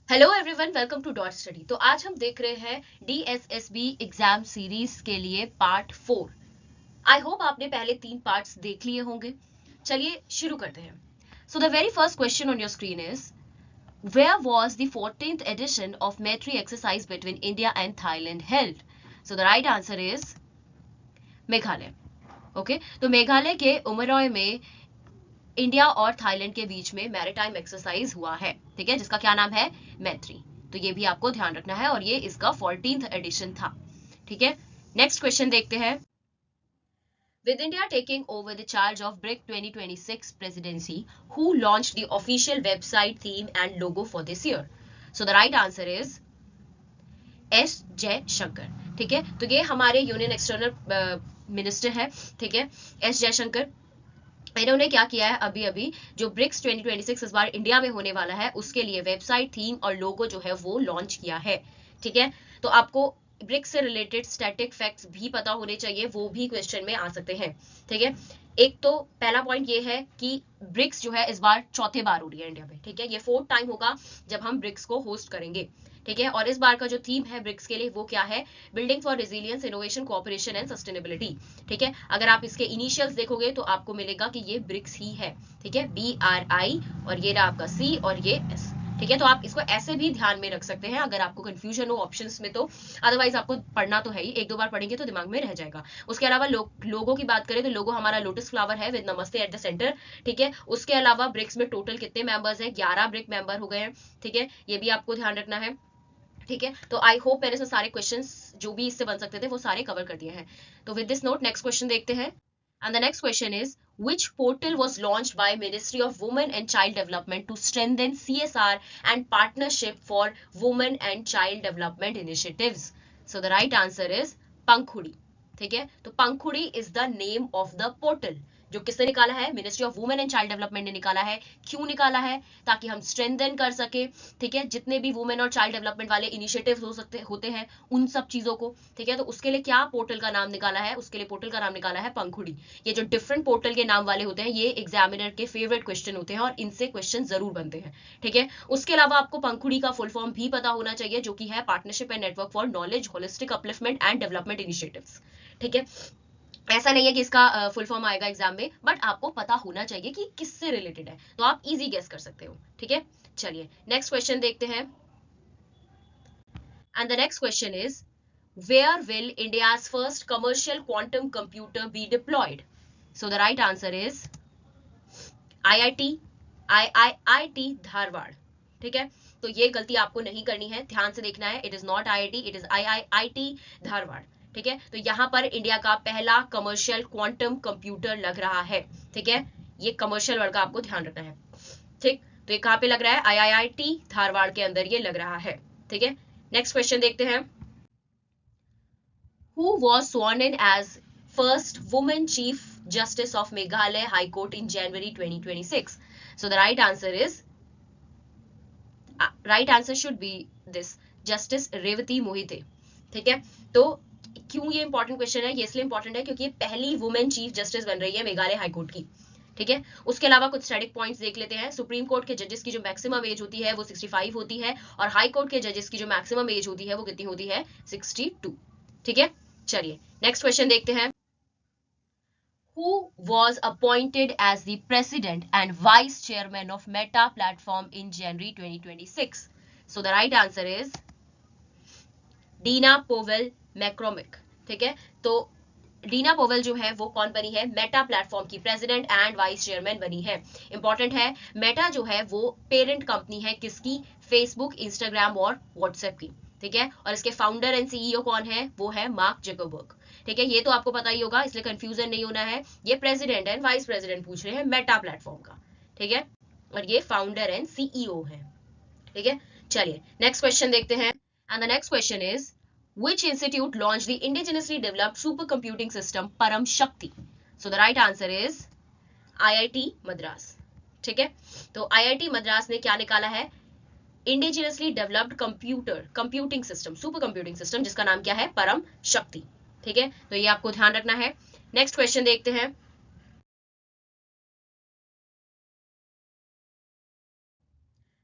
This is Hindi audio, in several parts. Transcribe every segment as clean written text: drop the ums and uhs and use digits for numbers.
Hello everyone, welcome to dot study. तो आज हम देख रहे हैं डीएसएसबी एग्जाम सीरीज के लिए पार्ट 4। आई होप आपने पहले 3 पार्ट्स देख लिए होंगे। चलिए शुरू करते हैं। So the very first question on your screen is where was the 14th edition of military exercise between India and Thailand held? So the right answer is Meghalaya. Okay, तो मेघालय के उमरॉय में इंडिया और थाईलैंड के बीच में मैरिटाइम एक्सरसाइज हुआ है, ठीक है, जिसका क्या नाम है? मैत्री। तो ये भी आपको ध्यान रखना है और ये इसका 14th एडिशन था, ठीक है। नेक्स्ट क्वेश्चन देखते हैं। With India taking over the charge of BRIC 2026 presidency, who launched the official website, theme and logo for this year? So the right answer is S Jaishankar, ठीक है। तो ये हमारे यूनियन एक्सटर्नल मिनिस्टर है, ठीक है, एस जयशंकर। इन्होंने क्या किया है, अभी अभी जो ब्रिक्स 2026 इस बार इंडिया में होने वाला है उसके लिए वेबसाइट, थीम और लोगो जो है वो लॉन्च किया है, ठीक है। तो आपको ब्रिक्स से रिलेटेड स्टैटिक फैक्ट्स भी पता होने चाहिए, वो भी क्वेश्चन में आ सकते हैं, ठीक है। एक तो पहला पॉइंट ये है कि ब्रिक्स जो है इस बार चौथे बार हो रही है इंडिया में, ठीक है। ये 4th टाइम होगा जब हम ब्रिक्स को होस्ट करेंगे, ठीक है। और इस बार का जो थीम है ब्रिक्स के लिए वो क्या है? Building for resilience, innovation, cooperation and sustainability, ठीक है। अगर आप इसके इनिशियल्स देखोगे तो आपको मिलेगा कि ये ब्रिक्स ही है, ठीक है, BRI, और ये रहा आपका C और ये S, ठीक है। तो आप इसको ऐसे भी ध्यान में रख सकते हैं अगर आपको कंफ्यूजन हो ऑप्शंस में, तो अदरवाइज आपको पढ़ना तो है ही, 1-2 बार पढ़ेंगे तो दिमाग में रह जाएगा। उसके अलावा लोगों की बात करें तो लोगो हमारा लोटस फ्लावर है विद नमस्ते एट द सेंटर, ठीक है। उसके अलावा ब्रिक्स में टोटल कितने मेंबर्स हैं? 11 ब्रिक मेंबर हो गए हैं, ठीक है, ये भी आपको ध्यान रखना है, ठीक है। तो आई होप मैंने इसमें सारे क्वेश्चंस जो भी इससे बन सकते थे वो सारे कवर कर दिए हैं। तो with this note next question देखते हैं। And the next question is which portal was launched by Ministry of Women and Child Development to strengthen CSR and partnership for women and child development initiatives? So the right answer is Pankhudi, ठीक है। तो Pankhudi is the name of the portal, जो किसने निकाला है? Ministry of women and child development ने निकाला है। क्यों निकाला है? ताकि हम स्ट्रेंथन कर सके, ठीक है, जितने भी वुमेन और चाइल्ड डेवलपमेंट वाले इनिशिएटिव्स होते हैं उन सब चीजों को, ठीक है। तो उसके लिए क्या पोर्टल का नाम निकाला है? उसके लिए पोर्टल का नाम निकाला है पंखुड़ी। ये जो डिफरेंट पोर्टल के नाम वाले होते हैं ये एग्जामिनर के फेवरेट क्वेश्चन होते हैं और इनसे क्वेश्चन जरूर बनते हैं, ठीक है। उसके अलावा आपको पंखुड़ी का फुल फॉर्म भी पता होना चाहिए, जो कि है partnership and network for knowledge, holistic upliftment and development initiatives, ठीक है। ऐसा नहीं है कि इसका फुल फॉर्म आएगा एग्जाम में, बट आपको पता होना चाहिए कि किससे रिलेटेड है, तो आप इजी गेस कर सकते हो, ठीक है। चलिए नेक्स्ट क्वेश्चन देखते हैं। And the next question is where will India's first commercial quantum computer be deployed? So the right answer is IIT IIT Dharwad, ठीक है। तो ये गलती आपको नहीं करनी है, ध्यान से देखना है। It is not IIT, it is IIT Dharwad, ठीक है। तो यहाँ पर इंडिया का पहला कमर्शियल क्वांटम कंप्यूटर लग रहा है, ठीक है। ये कमर्शियल वर्ड का आपको ध्यान रखना है, ठीक। तो ये कहाँ पे लग रहा है? आईआईटी धारवाड़ के अंदर ये लग रहा है, ठीक है। नेक्स्ट क्वेश्चन देखते हैं। Who was sworn in as first woman chief justice of Meghalaya High Court in January 2026? So the right answer should be this, Justice Revati Mohite, ठीक है। तो क्यों ये इंपॉर्टेंट क्वेश्चन है? ये इसलिए इंपॉर्टेंट है क्योंकि ये पहली वुमेन चीफ जस्टिस बन रही है मेघालय हाई कोर्ट की, ठीक है। उसके अलावा कुछ स्टैटिक पॉइंट्स देख लेते हैं। सुप्रीम कोर्ट के जजेस की जो मैक्सिमम एज होती है वो 65 होती है, और हाई कोर्ट के जजेस की जो मैक्सिमम एज होती है वो कितनी होती है? 62, ठीक है। चलिए नेक्स्ट क्वेश्चन देखते हैं। Who was appointed as the president and vice chairman of Meta platform in January 2026? So the right answer is Dina Powell McCormick, ठीक है। तो डीना पोवेल जो है वो कौन बनी है? मेटा प्लेटफॉर्म की प्रेसिडेंट एंड वाइस चेयरमैन बनी है। इंपॉर्टेंट है, मेटा जो है वो पेरेंट कंपनी है किसकी? फेसबुक, इंस्टाग्राम और व्हाट्सएप की, ठीक है। और इसके फाउंडर एंड सीईओ कौन है? वो है मार्क जकरबर्ग, ठीक है। ये तो आपको पता ही होगा, इसलिए कंफ्यूजन नहीं होना है। ये प्रेसिडेंट एंड वाइस प्रेसिडेंट पूछ रहे हैं मेटा प्लेटफॉर्म का, ठीक है, और ये फाउंडर एंड सीईओ है, ठीक है। चलिए नेक्स्ट क्वेश्चन देखते हैं। And the next question is which institute launched the indigenously developed supercomputing system Param Shakti? So the right answer is IIT Madras, ठीक है। तो IIT मद्रास ने क्या निकाला है? Indigenously developed computing system, super computing system, जिसका नाम क्या है? परम शक्ति, ठीक है। तो ये आपको ध्यान रखना है। नेक्स्ट क्वेश्चन देखते हैं।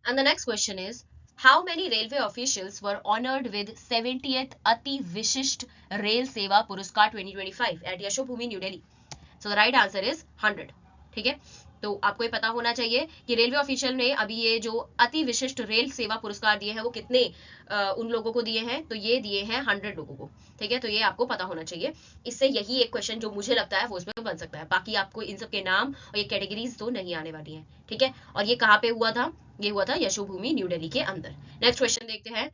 And the next question is How many railway officials were honored with 70th अति विशिष्ट रेल सेवा पुरस्कार 2025 at Yashobhoomi new Delhi? So the right answer is 100. ठीक है, तो आपको ये पता होना चाहिए कि रेलवे ऑफिशियल ने अभी ये जो अति विशिष्ट रेल सेवा पुरस्कार दिए हैं वो कितने उन लोगों को दिए हैं, तो ये दिए हैं 100 लोगों को। ठीक है, तो ये आपको पता होना चाहिए। इससे यही एक क्वेश्चन जो मुझे लगता है वो उसमें बन सकता है, बाकी आपको इन सब के नाम और ये कैटेगरीज तो नहीं आने वाली है। ठीक है, और ये कहाँ पे हुआ था? ये हुआ था यशोभूमि न्यू दिल्ली के अंदर। नेक्स्ट क्वेश्चन देखते हैं,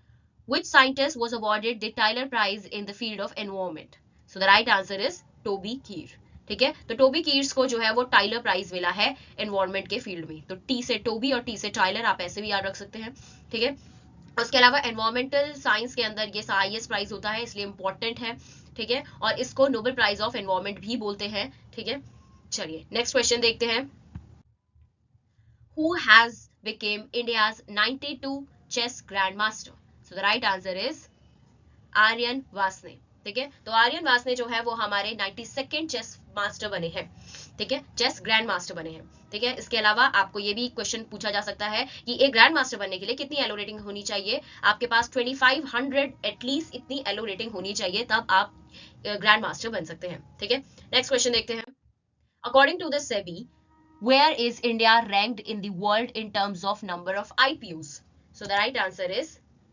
which scientist was awarded the Tyler Prize in the field of environment? So the right answer is Toby Keir. ठीक है, तो टोबी कीर्स को जो है वो टाइलर प्राइज मिला है एनवायरमेंट के फील्ड में। तो टी से टोबी और टी से टाइलर आप ऐसे भी याद रख सकते हैं। ठीक है, उसके अलावा एनवायरमेंटल साइंस के अंदर ये हाईएस्ट प्राइज होता है, इसलिए इंपॉर्टेंट है। ठीक है, और इसको नोबेल प्राइज ऑफ एनवायरमेंट भी बोलते हैं। ठीक है, चलिए नेक्स्ट क्वेश्चन देखते हैं, who has became India's 92 chess grandmaster? So the right answer is Aryan वासने। ठीक है, तो आर्यन वासने जो है वो हमारे 92nd चेस मास्टर बने हैं। ठीक है, चेस ग्रैंड मास्टर बने हैं। ठीक है, इसके अलावा आपको ये भी क्वेश्चन पूछा जा सकता है कि एक ग्रैंड मास्टर बनने के लिए कितनी एलो रेटिंग होनी चाहिए? आपके पास 2500 एटलीस्ट इतनी एलो रेटिंग होनी चाहिए, तब आप ग्रैंड मास्टर बन सकते हैं। ठीक है, नेक्स्ट क्वेश्चन देखते हैं, according to the SEBI where is India ranked in the world in terms of number of IPOs? So the right answer is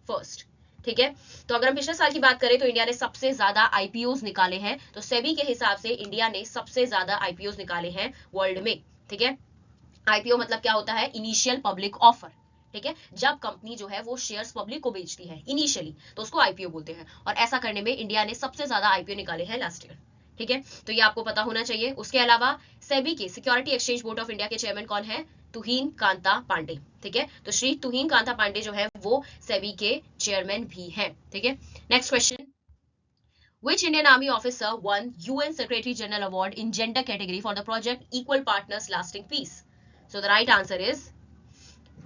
first. ठीक है, तो अगर हम पिछले साल की बात करें तो इंडिया ने सबसे ज्यादा आईपीओज निकाले हैं। तो सेबी के हिसाब से इंडिया ने सबसे ज्यादा आईपीओज निकाले हैं वर्ल्ड में। ठीक है, आईपीओ मतलब क्या होता है? Initial public offer. ठीक है, जब कंपनी जो है वो शेयर्स पब्लिक को बेचती है इनिशियली, तो उसको आईपीओ बोलते हैं। और ऐसा करने में इंडिया ने सबसे ज्यादा आईपीओ निकाले हैं लास्ट ईयर। ठीक है, तो ये आपको पता होना चाहिए। उसके अलावा सेबी के security exchange board of India के चेयरमैन कौन है? तुहिन कांता पांडे। ठीक है, तो श्री तुहिन कांता पांडे जो है वो सेबी के चेयरमैन भी हैं। ठीक है, next question, which Indian Army officer won UN Secretary General Award in gender category for the project Equal Partners Lasting Peace? So the right answer is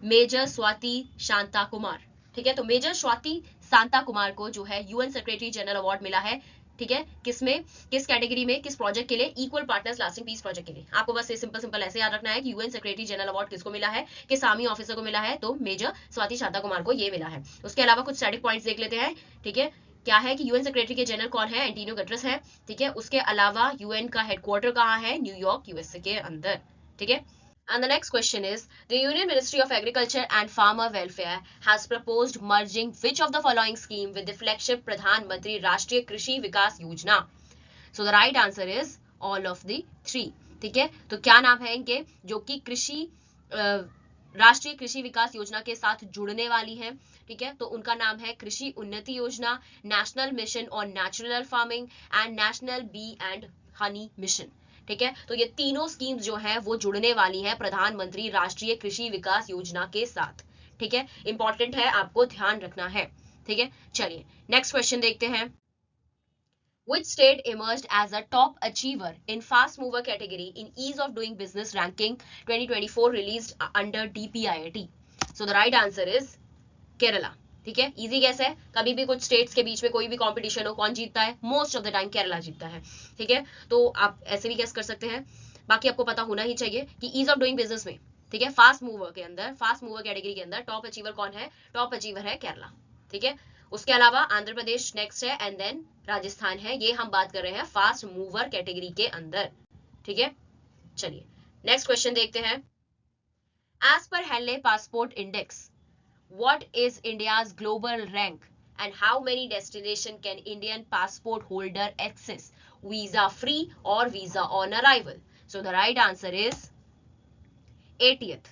major Swati Shanta Kumar. ठीक है, तो मेजर स्वाति शांता कुमार को जो है यूएन सेक्रेटरी जनरल अवार्ड मिला है। ठीक है, किसमें, किस कैटेगरी में, किस प्रोजेक्ट के लिए? Equal partners lasting peace project के लिए। आपको बस ये सिंपल ऐसे याद रखना है कि यूएन सेक्रेटरी जनरल अवार्ड किसको मिला है, किस आर्मी ऑफिसर को मिला है? तो मेजर स्वाति शांता कुमार को ये मिला है। उसके अलावा कुछ स्टैटिक पॉइंट्स देख लेते हैं। ठीक है, क्या है कि यूएन सेक्रेटरी के जनरल कौन है? एंटोनियो गुटेरेस है। ठीक है, उसके अलावा यूएन का हेडक्वार्टर कहाँ है? न्यूयॉर्क यूएसए के अंदर। ठीक है, and the next question is, the Union Ministry of Agriculture and Farmer Welfare has proposed merging which of the following scheme with the flagship Pradhan Mantri Rashtriya Krishi Vikas Yojana? So the right answer is all of the three. ठीक है, तो क्या नाम है इनके जो कि कृषि राष्ट्रीय कृषि विकास योजना के साथ जुड़ने वाली है? ठीक है, तो उनका नाम है Krishi Unnati Yojana, national mission on natural farming and national bee and honey mission. ठीक है, तो ये तीनों स्कीम्स जो है वो जुड़ने वाली है प्रधानमंत्री राष्ट्रीय कृषि विकास योजना के साथ। ठीक है, इंपॉर्टेंट है, आपको ध्यान रखना है। ठीक है, चलिए नेक्स्ट क्वेश्चन देखते हैं, which state emerged as a top achiever in fast mover category in ease of doing business ranking 2024 released under DPIIT? So the right answer is Kerala. ठीक है, इजी गैस है, कभी भी कुछ स्टेट्स के बीच में कोई भी कंपटीशन हो, कौन जीतता है? Most of the time Kerala जीतता है। ठीक है, तो आप ऐसे भी गैस कर सकते हैं। बाकी आपको पता होना ही चाहिए कि ईज ऑफ डूइंग बिजनेस में, ठीक है, फास्ट मूवर के अंदर, फास्ट मूवर कैटेगरी के अंदर टॉप अचीवर कौन है? टॉप अचीवर है केरला। ठीक है, उसके अलावा आंध्र प्रदेश नेक्स्ट है एंड देन राजस्थान है। ये हम बात कर रहे हैं फास्ट मूवर कैटेगरी के अंदर। ठीक है, चलिए नेक्स्ट क्वेश्चन देखते हैं, as per Henley passport index, what is India's global rank and how many destination can Indian passport holder access visa free or visa on arrival? So the right answer is 80th.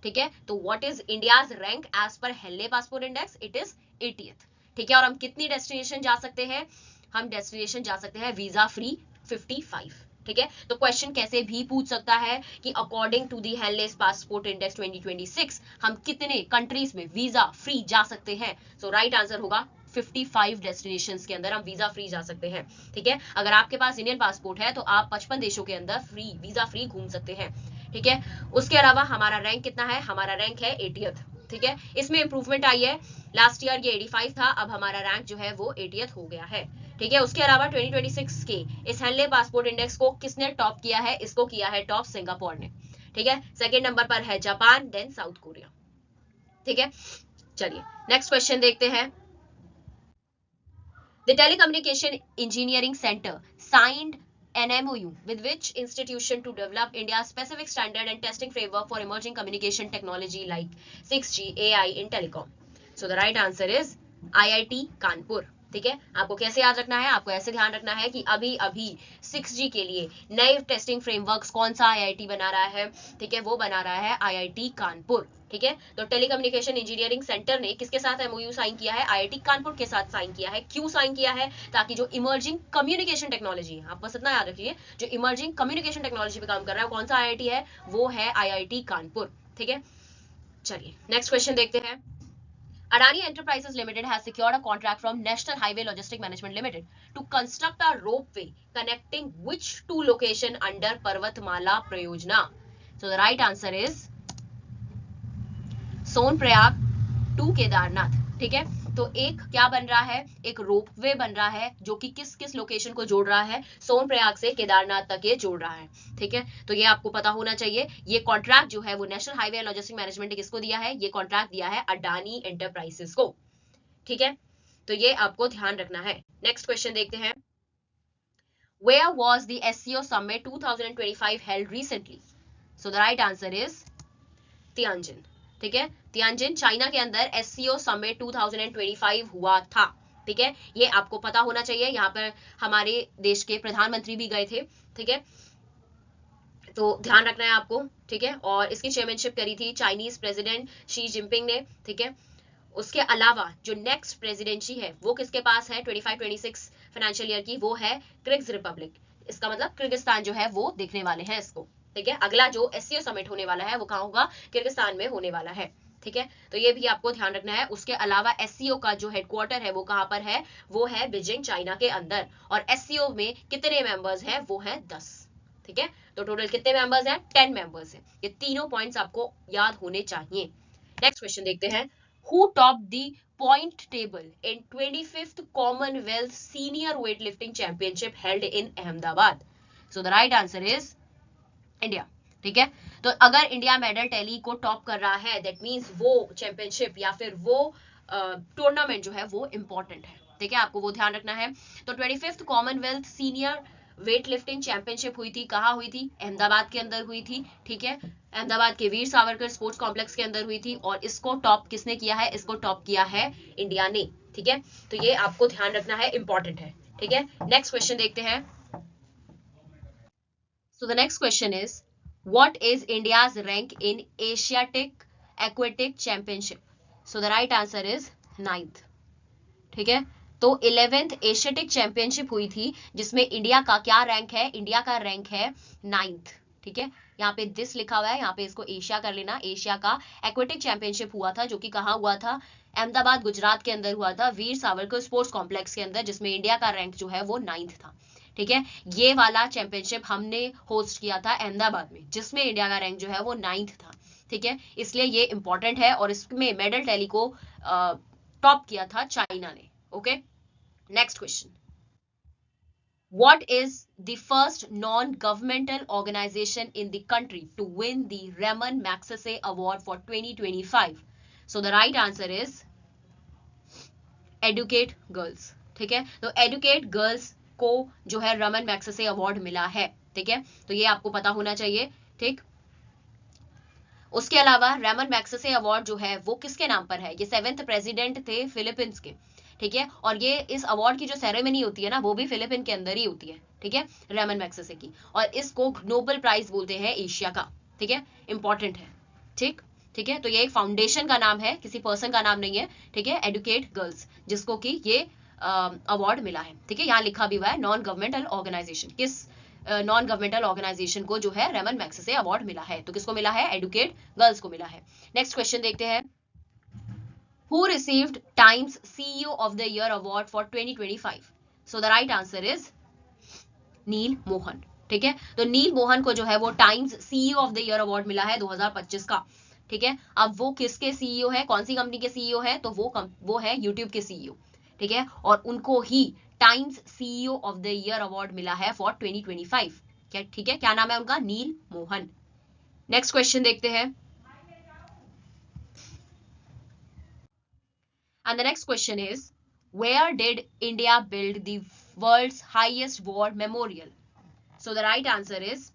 ठीक है, तो what is India's rank as per Henley passport index? It is 80th. ठीक है, और हम कितनी डेस्टिनेशन जा सकते हैं? हम डेस्टिनेशन जा सकते हैं वीजा फ्री 55। ठीक है, तो क्वेश्चन कैसे भी पूछ सकता है कि according to the Henley's passport index 2026 हम कितने कंट्रीज में वीजा फ्री जा सकते हैं? सो राइट आंसर होगा 55 डेस्टिनेशंस के अंदर हम वीजा फ्री जा सकते हैं। ठीक है, अगर आपके पास इंडियन पासपोर्ट है तो आप 55 देशों के अंदर फ्री वीजा फ्री घूम सकते हैं। ठीक है, उसके अलावा हमारा रैंक कितना है? हमारा रैंक है 80th। ठीक है, इसमें इंप्रूवमेंट आई है, लास्ट ईयर ये 85 था, अब हमारा रैंक जो है वो 80th हो गया है। ठीक है, उसके अलावा 2026 के इस हेनले पासपोर्ट इंडेक्स को किसने टॉप किया है? इसको किया है टॉप सिंगापुर ने। ठीक है, सेकंड नंबर पर है जापान, देन साउथ कोरिया। ठीक है, चलिए नेक्स्ट क्वेश्चन देखते हैं। The Telecommunication Engineering Center signed an MOU with which institution to develop India's specific standard and testing framework for emerging communication technology like 6G, AI in telecom. So the right answer is IIT Kanpur. ठीक है, आपको कैसे याद रखना है, आपको ऐसे ध्यान रखना है कि अभी अभी 6G के लिए नए टेस्टिंग फ्रेमवर्क्स कौन सा IIT बना रहा है, ठीक है, वो बना रहा है IIT कानपुर। ठीक है, तो टेलीकम्युनिकेशन इंजीनियरिंग सेंटर ने किसके साथ एमओयू साइन किया है, आईआईटी कानपुर के साथ साइन किया है। क्यों साइन किया है, ताकि जो इमर्जिंग कम्युनिकेशन टेक्नोलॉजी है, आप बस इतना याद रखिए, जो इमर्जिंग कम्युनिकेशन टेक्नोलॉजी पे काम कर रहा है कौन सा आईआईटी है, वो है आईआईटी कानपुर। ठीक है, चलिए नेक्स्ट क्वेश्चन देखते हैं। Adani Enterprises Limited has secured a contract from National Highway Logistics Management Limited to construct a ropeway connecting which two location under Parvatmala Prayojana? So the right answer is Sonprayag to Kedarnath. ठीक है, तो एक क्या बन रहा है, एक रोपवे बन रहा है जो कि किस किस लोकेशन को जोड़ रहा है, सोनप्रयाग से केदारनाथ तक ये जोड़ रहा है। ठीक है, तो ये आपको पता होना चाहिए। ये कॉन्ट्रैक्ट जो है वो national highway and logistic management ने किसको दिया है, ये कॉन्ट्रैक्ट दिया है अडानी एंटरप्राइजेस को। ठीक है, तो ये आपको ध्यान रखना है। नेक्स्ट क्वेश्चन देखते हैं। Where was the SCO Summit 2025 held recently? So the right answer is Tianjin. ठीक है, तियानजिन चाइना के अंदर SCO समिट 2025 हुआ था। ठीक है, ये आपको पता होना चाहिए। यहाँ पर हमारे देश के प्रधानमंत्री भी गए थे। ठीक है, तो ध्यान रखना है आपको। ठीक है, और इसकी चेयरमैनशिप करी थी चाइनीज प्रेसिडेंट शी जिनपिंग ने। ठीक है, उसके अलावा जो नेक्स्ट प्रेसिडेंसी है वो किसके पास है 25-26 फाइनेंशियल ईयर की, वो है किर्गिज रिपब्लिक। इसका मतलब किर्गिस्तान जो है वो देखने वाले हैं इसको। ठीक है, अगला जो SCO समिट होने वाला है वो कहाँ होगा, किर्गिस्तान में होने वाला है। ठीक है, तो ये भी आपको ध्यान रखना है। उसके अलावा SCO का जो हेडक्वार्टर है वो कहाँ पर है, वो है बीजिंग चाइना के अंदर। और SCO में कितने मेंबर्स हैं, वो है 10। ठीक है, तो टोटल कितने मेंबर्स हैं, 10 मेंबर्स हैं। ये तीनों पॉइंट्स आपको याद होने चाहिए। नेक्स्ट क्वेश्चन देखते हैं। Who topped the point table in 25th Commonwealth Senior Weightlifting Championship held in Ahmedabad? So the right answer is India। ठीक है, तो अगर इंडिया मेडल टैली को टॉप कर रहा है दैट मींस वो चैंपियनशिप या फिर वो टूर्नामेंट जो है वो इंपॉर्टेंट है। ठीक है, आपको वो ध्यान रखना है। तो 25th Commonwealth senior weight lifting championship हुई थी, कहाँ हुई थी, अहमदाबाद के अंदर हुई थी। ठीक है, अहमदाबाद के वीर सावरकर स्पोर्ट्स कॉम्प्लेक्स के अंदर हुई थी। और इसको टॉप किसने किया है, इसको टॉप किया है इंडिया ने। ठीक है, तो ये आपको ध्यान रखना है, इंपॉर्टेंट है। ठीक है, नेक्स्ट क्वेश्चन देखते हैं। So the next question is, what is India's rank in Asiatic Aquatic Championship? So the right answer is 9th। ठीक है, तो 11th एशियाटिक चैंपियनशिप हुई थी जिसमें इंडिया का क्या रैंक है, इंडिया का रैंक है 9th। ठीक है, यहाँ पे दिस लिखा हुआ है, यहाँ पे इसको एशिया कर लेना। एशिया का एक्वेटिक चैंपियनशिप हुआ था जो कि कहाँ हुआ था, अहमदाबाद गुजरात के अंदर हुआ था, वीर सावरकर स्पोर्ट्स कॉम्प्लेक्स के अंदर, जिसमें इंडिया का रैंक जो है वो 9th था। ठीक है, ये वाला चैंपियनशिप हमने होस्ट किया था अहमदाबाद में, जिसमें इंडिया का रैंक जो है वो 9th था। ठीक है, इसलिए ये इंपॉर्टेंट है। और इसमें मेडल टैली को टॉप किया था चाइना ने। Okay, next question. What is the first non-governmental organization in the country to win the Raman Magsaysay Award for 2025? So the right answer is Educate Girls। ठीक है, तो Educate Girls को जो है रमन मैग्सेसे अवार्ड मिला है। ठीक है, तो ये आपको पता होना चाहिए। ठीक, उसके अलावा रमन मैग्सेसे अवार्ड जो है वो किसके नाम पर है, ये 7th प्रेसिडेंट थे फिलीपींस के। ठीक है, और ये इस अवार्ड की जो सेरेमनी होती है ना वो भी फिलीपीन के अंदर ही होती है। ठीक है, रमन मैग्सेसे की, और इसको नोबेल प्राइज बोलते हैं एशिया का। ठीक है, इंपॉर्टेंट है। ठीक, ठीक है, तो ये एक फाउंडेशन का नाम है, किसी पर्सन का नाम नहीं है। ठीक है, एडुकेट गर्ल्स, जिसको कि ये अवार्ड मिला है। ठीक है, यहाँ लिखा भी हुआ है नॉन गवर्नमेंटल ऑर्गेनाइजेशन, किस नॉन गवर्नमेंटल ऑर्गेनाइजेशन को जो है रमन मैग्सेसे अवार्ड मिला है, तो किसको मिला है, एडुकेट गर्ल्स को मिला है। नेक्स्ट क्वेश्चन देखते हैं। Who received Times CEO of the Year award for 2025? So the right answer is नील मोहन। ठीक है, तो नील मोहन को जो है वो times CEO of the year award मिला है 2025 का। ठीक है, अब वो किसके CEO है, कौन सी कंपनी के CEO है, तो वो है यूट्यूब के CEO। ठीक है, और उनको ही टाइम्स CEO of the year award मिला है फॉर 2025। क्या, ठीक है, क्या नाम है उनका, नील मोहन। नेक्स्ट क्वेश्चन देखते हैं। And the next question is, where did India build the world's highest war memorial? So the right answer is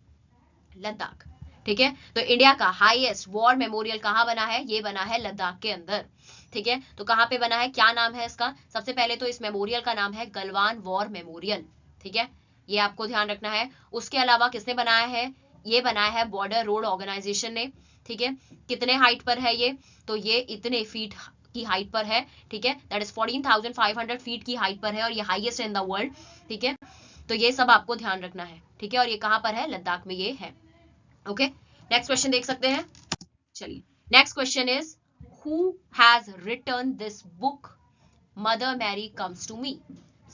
Ladakh. ठीक है, तो इंडिया का हाईएस्ट वॉर मेमोरियल कहाँ बना है? ये बना है लद्दाख के अंदर. ठीक है, तो कहाँ पे बना है, क्या नाम है इसका? सबसे पहले तो इस मेमोरियल का नाम है गलवान वॉर मेमोरियल. ठीक है, ये आपको ध्यान रखना है. उसके अलावा किसने बनाया है? ये बनाया है बॉर्डर रोड ऑर्गेनाइजेशन ने. ठीक है, कितने हाइट पर है ये? तो ये इतने फीट की हाइट पर है. ठीक है, दैट इज 14,500 फीट की हाइट पर है और ये हाईएस्ट इन द वर्ल्ड. ठीक है, तो ये सब आपको ध्यान रखना है. ठीक है, और ये कहाँ पर है? लद्दाख में ये है. ओके, नेक्स्ट क्वेश्चन देख सकते हैं. चलिए, next question is, who has written this book mother Mary comes to me?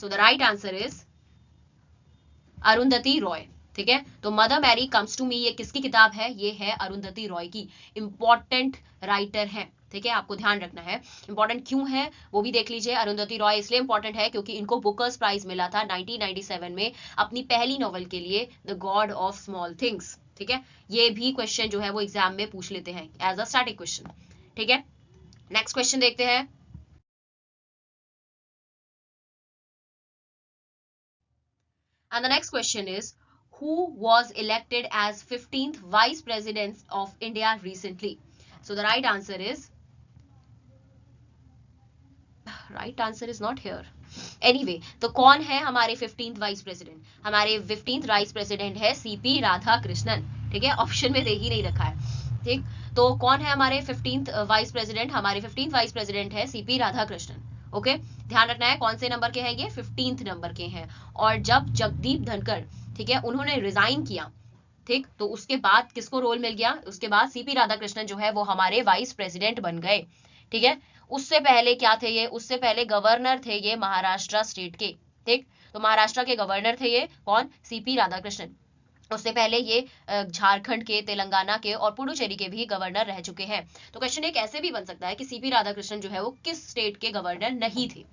So the right answer is Arundhati Roy. ठीक है, तो mother Mary comes to me ये किसकी किताब है? ये है अरुंधति रॉय की. इंपॉर्टेंट राइटर है. ठीक है, आपको ध्यान रखना है. इंपॉर्टेंट क्यों है वो भी देख लीजिए. अरुंधति रॉय इसलिए इंपॉर्टेंट है क्योंकि इनको बुकर्स प्राइज मिला था 1997 में अपनी पहली नॉवल के लिए, the God of small things. ठीक है, ये भी क्वेश्चन जो है वो एग्जाम में पूछ लेते हैं एज अ स्टैटिक क्वेश्चन. ठीक है, नेक्स्ट क्वेश्चन देखते हैं. And the next question is, who was elected as 15th Vice President of India recently? So the right answer is not here. Anyway, तो कौन है हमारे 15th वाइस प्रेसिडेंट? हमारे 15th वाइस प्रेसिडेंट है सीपी राधा कृष्णन. ठीक है, ऑप्शन में दे ही नहीं रखा है. ठीक, तो कौन है हमारे 15th वाइस प्रेसिडेंट? हमारे 15th वाइस प्रेसिडेंट है सीपी राधा कृष्णन. ओके, ध्यान रखना है कौन से नंबर के हैं ये? 15th नंबर के हैं. और जब जगदीप धनखड़, ठीक है, उन्होंने रिजाइन किया, ठीक, तो उसके बाद किसको रोल मिल गया? उसके बाद सीपी राधाकृष्णन जो है वो हमारे वाइस प्रेसिडेंट बन गए. ठीक है, उससे पहले क्या थे ये? उससे पहले गवर्नर थे ये महाराष्ट्र स्टेट के. ठीक, तो महाराष्ट्र के गवर्नर थे ये कौन? सीपी राधाकृष्णन. उससे पहले ये झारखंड के, तेलंगाना के और पुडुचेरी के भी गवर्नर रह चुके हैं. तो क्वेश्चन एक ऐसे भी बन सकता है कि सीपी राधाकृष्णन जो है वो किस स्टेट के गवर्नर नहीं थे.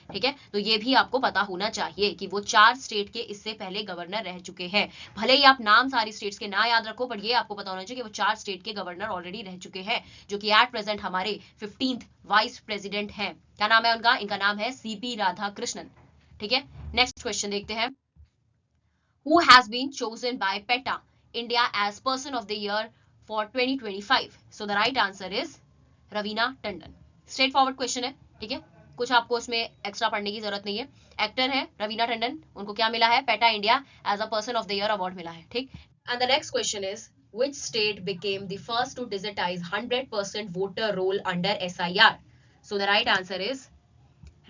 ठीक है, तो ये भी आपको पता होना चाहिए कि वो 4 स्टेट के इससे पहले गवर्नर रह चुके हैं. भले ही आप नाम सारी स्टेट्स के ना याद रखो, पर ये आपको पता होना चाहिए कि वो 4 स्टेट के गवर्नर ऑलरेडी रह चुके हैं, जो कि एट प्रेजेंट हमारे 15th वाइस प्रेसिडेंट हैं. क्या नाम है उनका? इनका नाम है सीपी राधाकृष्णन. ठीक है, नेक्स्ट क्वेश्चन देखते हैं. Who has been chosen by PETA India as Person of the Year for 2025? So the right answer is Raveena Tandon. Straight forward question है. ठीक है, कुछ आपको इसमें एक्स्ट्रा पढ़ने की जरूरत नहीं है. एक्टर है रवीना टंडन, उनको क्या मिला है? PETA India as a person of the year award मिला है. ठीक, and the next question is, which state became the first to digitize 100% voter roll under SIR? So the right answer is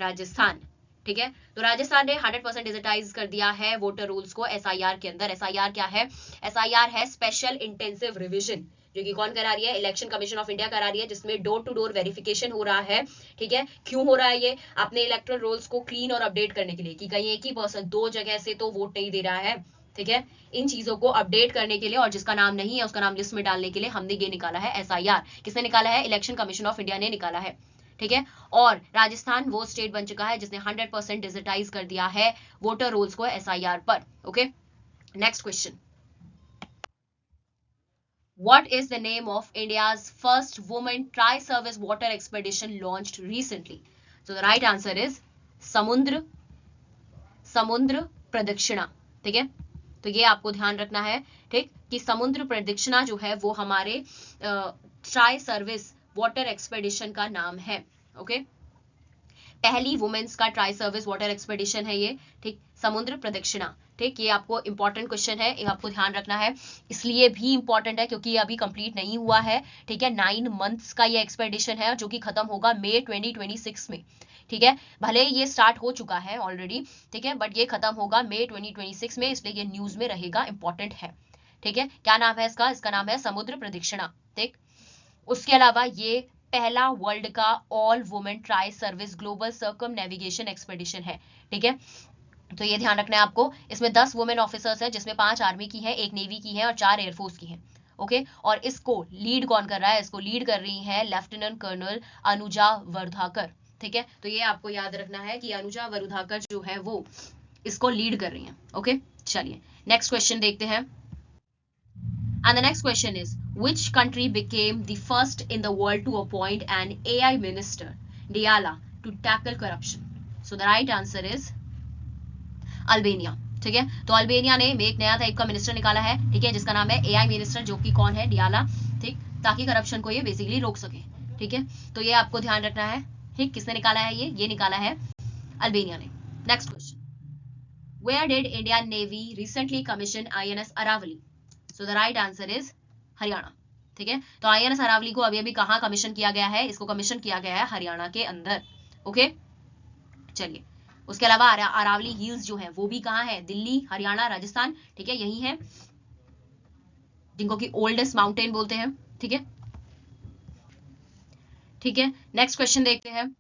Rajasthan. ठीक है, तो राजस्थान ने 100% डिजिटाइज कर दिया है वोटर रोल्स को एसआईआर के अंदर. एसआईआर क्या है? एसआईआर है स्पेशल इंटेंसिव रिवीजन, जो कि कौन करा रही है? इलेक्शन कमीशन ऑफ इंडिया करा रही है, जिसमें डोर टू डोर वेरिफिकेशन हो रहा है. ठीक है, क्यों हो रहा है ये? अपने इलेक्टोरल रोल्स को क्लीन और अपडेट करने के लिए, कि कहीं एक ही पर्सन 2 जगह से तो वोट नहीं दे रहा है. ठीक है, इन चीजों को अपडेट करने के लिए और जिसका नाम नहीं है उसका नाम लिस्ट में डालने के लिए हमने ये निकाला है एसआईआर. किसने निकाला है? इलेक्शन कमीशन ऑफ इंडिया ने निकाला है. ठीक है, और राजस्थान वो स्टेट बन चुका है जिसने 100% डिजिटाइज कर दिया है वोटर रोल्स को एसआईआर पर. Okay, next question. What is the name of India's first woman tri-service water expedition launched recently? So the right answer is समुद्र प्रदक्षिणा. ठीक है, तो ये आपको ध्यान रखना है. ठीक, कि समुद्र प्रदक्षिणा जो है वो हमारे ट्राई सर्विस वाटर एक्सपेडिशन का नाम है. ओके, पहली वुमेन्स का ट्राई सर्विस वाटर एक्सपेडिशन है ये. ठीक, समुद्र प्रदक्षिणा. ठीक, ये आपको इंपॉर्टेंट क्वेश्चन है, ये आपको ध्यान रखना है. इसलिए भी इंपॉर्टेंट है क्योंकि ये अभी कंप्लीट नहीं हुआ है. ठीक है, 9 मंथ्स का ये एक्सपेडिशन है जो कि खत्म होगा मई 2026 में. ठीक है, भले ये स्टार्ट हो चुका है ऑलरेडी. ठीक है, बट ये खत्म होगा मई 2026 में, इसलिए ये न्यूज में रहेगा, इंपॉर्टेंट है. ठीक है, क्या नाम है इसका? इसका नाम है समुद्र प्रदक्षिणा. ठीक, उसके अलावा ये पहला वर्ल्ड का all women tri service global circum navigation expedition है. ठीक है, तो ये ध्यान रखना है आपको. इसमें 10 वुमेन ऑफिसर्स हैं, जिसमें 5 आर्मी की हैं, 1 नेवी की है और 4 एयरफोर्स की हैं. ओके, और इसको लीड कौन कर रहा है? इसको लीड कर रही है लेफ्टिनेंट कर्नल अनुजा वरुधाकर. ठीक है, तो ये आपको याद रखना है कि अनुजा वरुधाकर जो है वो इसको लीड कर रही है. ओके, चलिए नेक्स्ट क्वेश्चन देखते हैं. And the next question is, which country became the first in the world to appoint an AI minister? Diala, to tackle corruption? So the right answer is Albania. ठीक है, तो अल्बेनिया ने एक नया टाइप का मिनिस्टर निकाला है, ठीक है, जिसका नाम है एआई मिनिस्टर, जो कि कौन है, डियाला, ठीक, ताकि करप्शन को ये बेसिकली रोक सके। ठीक है, तो ये आपको ध्यान रखना है। ठीक, किसने निकाला है ये निकाला है अल्बेनिया ने। Next question, where did Indian navy recently commission INS Aravali? So the right answer is Haryana. ठीक है, तो आईएनएस अरावली को अभी अभी कहाँ कमीशन किया गया है? इसको कमीशन किया गया है हरियाणा के अंदर। ओके, चलिए, उसके अलावा अरावली हिल्स जो है वो भी कहाँ है? दिल्ली, हरियाणा, राजस्थान, ठीक है, यही है, जिनको कि ओल्डेस्ट माउंटेन बोलते हैं। ठीक है, ठीक है, नेक्स्ट क्वेश्चन देखते हैं,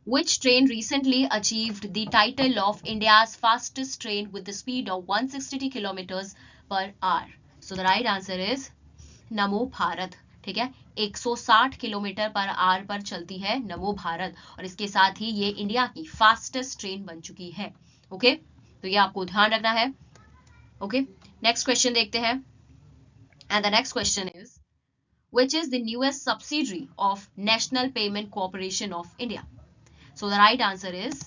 Which train recently achieved the title of India's fastest train with the speed of 160 kilometers per hour? So the right answer is नमो भारत। ठीक है, 160 किलोमीटर पर आवर पर चलती है नमो भारत, और इसके साथ ही ये इंडिया की फास्टेस्ट ट्रेन बन चुकी है। ओके, तो ये आपको ध्यान रखना है। ओके, नेक्स्ट क्वेश्चन देखते हैं, and the next question is which is the newest subsidiary of National Payment Corporation of India? So the right answer is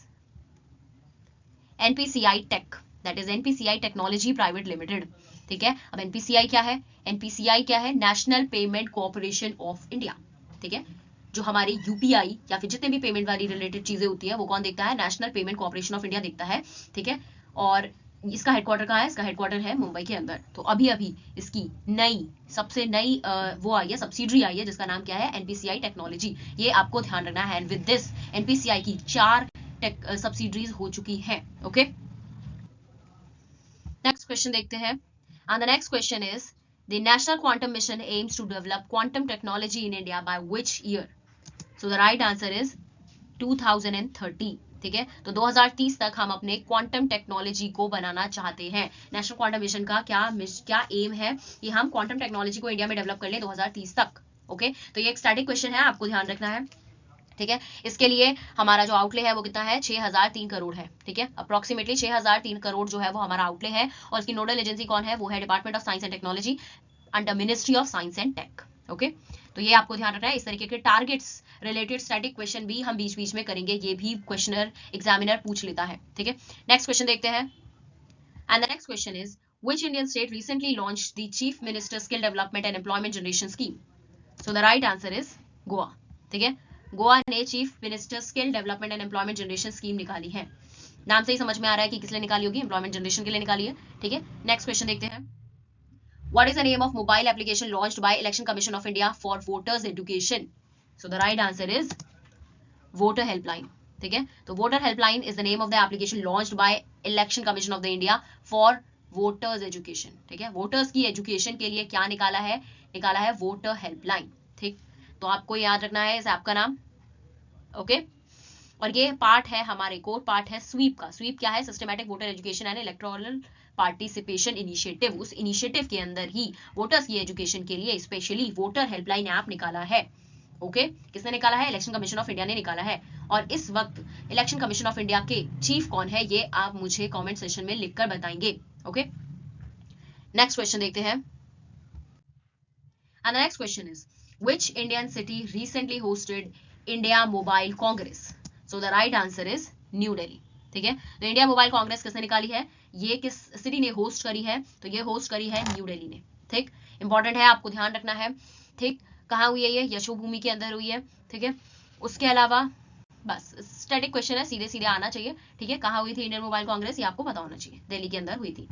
NPCI Tech, that is NPCI Technology Private Limited। ठीक है, अब NPCI क्या है? NPCI क्या है? National payment corporation of India. ठीक है, जो हमारी यूपीआई या फिर जितने भी पेमेंट वाली रिलेटेड चीजें होती है वो कौन देखता है? National payment corporation of India देखता है। ठीक है, और इसका हेडक्वार्टर कहाँ है? इसका हेडक्वार्टर है मुंबई के अंदर। तो अभी अभी इसकी सबसे नई वो आई है, सब्सिडरी आई है, जिसका नाम क्या है? NPCI technology. ये आपको ध्यान रखना है। एंड विद दिस एनपीसीआई की 4 सब्सिडरीज हो चुकी हैं। ओके, नेक्स्ट क्वेश्चन देखते हैं, and the next question is the national quantum mission aims to develop quantum technology in India by which year? So the right answer is 2030। ठीक है, तो 2030 तक हम अपने क्वांटम टेक्नोलॉजी को बनाना चाहते हैं। नेशनल क्वांटम मिशन का क्या एम है कि हम क्वांटम टेक्नोलॉजी को इंडिया में डेवलप कर लें 2030 तक। ओके, तो ये एक स्टैटिक क्वेश्चन है, आपको ध्यान रखना है। ठीक है, इसके लिए हमारा जो आउटले है वो कितना है? 6003 करोड़ है। ठीक है, अप्रोक्सीमेटली 6003 करोड़ जो है वो हमारा आउटले है, और इसकी नोडल एजेंसी कौन है? वो है department of science and technology under ministry of science and tech. Okay, तो ये आपको ध्यान रखना है। इस तरीके के टारगेट्स रिलेटेड स्टैटिक क्वेश्चन भी हम बीच बीच में करेंगे, ये भी क्वेश्चनर एग्जामिनर पूछ लेता है। ठीक है, नेक्स्ट क्वेश्चन देखते हैं, and the next question is which Indian state recently launched the chief minister skill development and employment generation scheme? So the right answer is Goa. ठीक है, गोवा ने chief minister skill development and employment generation scheme निकाली है। नाम से ही समझ में आ रहा है कि किस लिए निकाली होगी? एम्प्लॉयमेंट जनरेशन के लिए निकाली है। ठीक है, नेक्स्ट क्वेश्चन देखते हैं, What is the name of mobile application launched by Election Commission of India for voters education? So the right answer is Voter Helpline. ठीक है, तो Voter Helpline is the name of the application launched by Election Commission of the India for voters education. ठीक है, वोटर्स की एजुकेशन के लिए क्या निकाला है? निकाला है Voter Helpline। ठीक, तो आपको याद रखना है इस ऐप का नाम। ओके, और ये पार्ट है हमारे कोर पार्ट है स्वीप का। स्वीप क्या है? Systematic voter education and electoral participation initiative. उस इनिशिएटिव के अंदर ही वोटर्स की एजुकेशन के लिए स्पेशली वोटर हेल्पलाइन ऐप निकाला है। ओके, किसने निकाला है? इलेक्शन कमीशन ऑफ इंडिया ने निकाला है। और इस वक्त इलेक्शन कमीशन ऑफ इंडिया के चीफ कौन है, ये आप मुझे कमेंट सेक्शन में लिखकर बताएंगे। ओके, नेक्स्ट क्वेश्चन देखते हैं, and the next question is which Indian city recently hosted India mobile Congress? So the right answer is new Delhi. ठीक है, तो इंडिया मोबाइल कांग्रेस किसने निकाली है? ये किस सिटी ने होस्ट करी है? तो ये होस्ट करी है न्यू दिल्ली ने। ठीक, इंपॉर्टेंट है, आपको ध्यान रखना है। ठीक, कहाँ हुई है ये? यशोभूमि के अंदर हुई है। ठीक है, उसके अलावा बस स्टैटिक क्वेश्चन है, सीधे सीधे आना चाहिए। ठीक है, कहाँ हुई थी इंडियन मोबाइल कांग्रेस? ये आपको पता होना चाहिए, दिल्ली के अंदर हुई थी।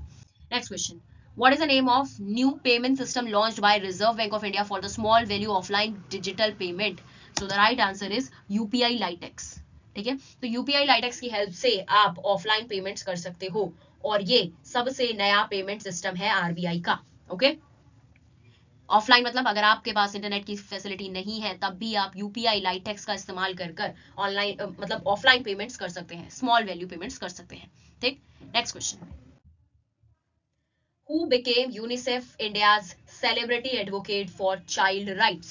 Next question, What is the name of new payment system launched by Reserve Bank of India for the small value offline digital payment? So the right answer is UPI Litex। ठीक है, तो यूपीआई लाइटेक्स की हेल्प से आप ऑफलाइन पेमेंट्स कर सकते हो, और ये सबसे नया पेमेंट सिस्टम है आरबीआई का। ओके, ऑफलाइन मतलब अगर आपके पास इंटरनेट की फैसिलिटी नहीं है तब भी आप यूपीआई लाइटेक्स का इस्तेमाल कर ऑनलाइन मतलब ऑफलाइन पेमेंट्स कर सकते हैं, स्मॉल वैल्यू पेमेंट्स कर सकते हैं। ठीक, next question, Who became UNICEF India's celebrity advocate for child rights?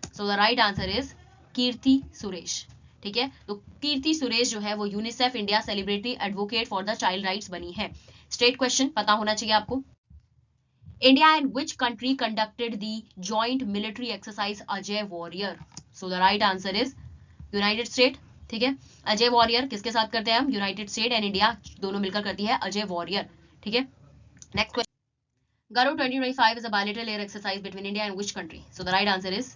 So the right answer is Keerthy Suresh. ठीक है, तो कीर्ति सुरेश जो है वो UNICEF India celebrity advocate for the child rights बनी है। स्ट्रेट क्वेश्चन पता होना चाहिए आपको। India and which country conducted the joint military exercise Ajay warrior? So the right answer is United state. ठीक है। अजय वॉरियर किसके साथ करते हैं हम? यूनाइटेड स्टेट एंड इंडिया दोनों मिलकर करती है अजय वॉरियर, ठीक है। Next question, Garuda 2025 is a bilateral air exercise between India and which country? So the right answer is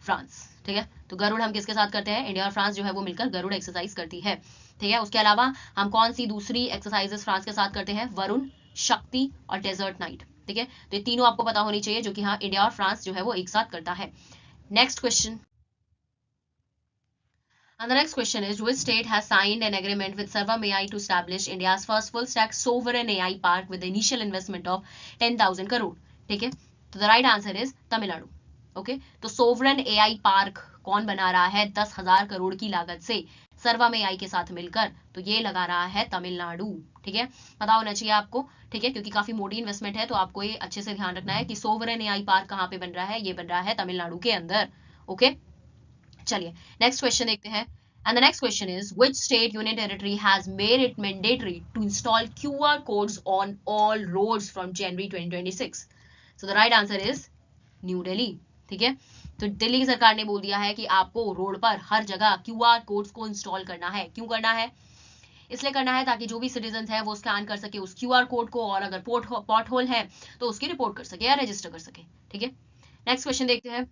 France, ठीक है। तो गरुड़ हम किसके साथ करते हैं? इंडिया और फ्रांस जो है वो मिलकर गरुड़ एक्सरसाइज करती है, ठीक है। उसके अलावा हम कौन सी दूसरी एक्सरसाइजेस फ्रांस के साथ करते हैं? वरुण, शक्ति और डेजर्ट नाइट, ठीक है। तो ये तीनों आपको पता होनी चाहिए जो कि हाँ इंडिया और फ्रांस जो है वो एक साथ करता है। Next question, and the next question is, which state has signed an agreement with Sarvam AI to establish India's first full stack sovereign AI park with the initial investment of 10,000 crore, ठीक है। तो the right answer is Tamil Nadu, okay. तो सोवरन एआई पार्क कौन बना रहा है 10,000 करोड़ की लागत से सर्वम एआई के साथ मिलकर? तो ये लगा रहा है तमिलनाडु, ठीक है। पता होना चाहिए आपको, ठीक है, क्योंकि काफी मोटी इन्वेस्टमेंट है, तो आपको ये अच्छे से ध्यान रखना है कि सोवरन एआई पार्क कहाँ पे बन रहा है? ये बन रहा है तमिलनाडु के अंदर, ओके। चलिए नेक्स्ट क्वेश्चन देखते हैं। And the next question is, which state union territory has made it mandatory to install QR codes on all roads from January 2026? So the right answer is New Delhi, ठीक है। तो दिल्ली की सरकार ने बोल दिया है कि आपको रोड पर हर जगह QR कोड्स को इंस्टॉल करना है। क्यों करना है? इसलिए करना है ताकि जो भी सिटीजन है वो स्कैन कर सके उस QR कोड को, और अगर पॉट होल है तो उसकी रिपोर्ट कर सके या रजिस्टर कर सके, ठीक है। नेक्स्ट क्वेश्चन देखते हैं।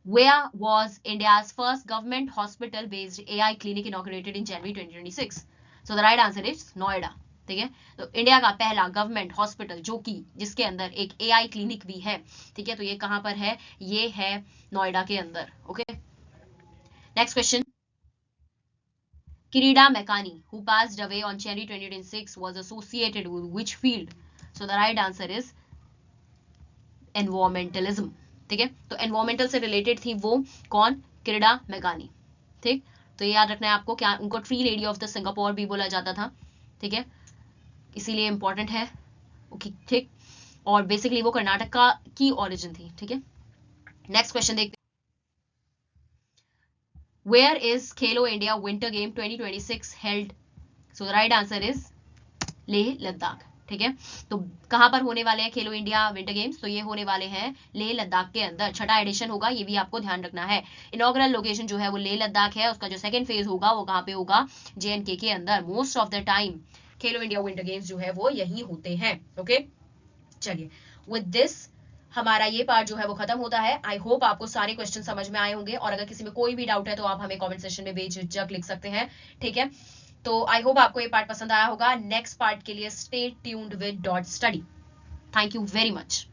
Where was India's first government hospital-based AI clinic inaugurated in January 2026? So the right answer is Noida, ठीक है। तो इंडिया का पहला गवर्नमेंट हॉस्पिटल जो कि जिसके अंदर एक एआई क्लिनिक भी है, ठीक है, तो ये कहां पर है? ये है नोएडा के अंदर, okay. Next question, Kirida Meccani, who passed away on January 2026, was associated with which field? So the right answer is environmentalism, ठीक है। तो एनवायरमेंटल से रिलेटेड थी वो कौन? किरीडा मेगानी, ठीक। तो ये याद रखना है आपको, क्या उनको tree lady of the Singapore भी बोला जाता था, ठीक है, इसीलिए इंपॉर्टेंट है, ओके, ठीक। और बेसिकली वो कर्नाटक का की ओरिजिन थी, ठीक है। नेक्स्ट क्वेश्चन देखते हैं। Where is Khelo India winter game 2026 held? So the right answer is Leh Ladakh, ठीक है। तो कहां पर होने वाले हैं खेलो इंडिया विंटर गेम्स? तो ये होने वाले हैं लेह लद्दाख के अंदर, छठा एडिशन होगा, ये भी आपको ध्यान रखना है। इनॉग्रल लोकेशन जो है वो लेह लद्दाख है, उसका जो सेकंड फेज होगा वो कहां पे होगा? JNK के अंदर। Most of the time Khelo India winter games जो है वो यही होते हैं, ओके। चलिए विद दिस हमारा ये पार्ट जो है वो खत्म होता है। आई होप आपको सारे क्वेश्चन समझ में आए होंगे, और अगर किसी में कोई भी डाउट है तो आप हमें कमेंट सेक्शन में बेझिझक लिख सकते हैं, ठीक है। तो आई होप आपको ये पार्ट पसंद आया होगा। नेक्स्ट पार्ट के लिए stay tuned with dot study. Thank you very much.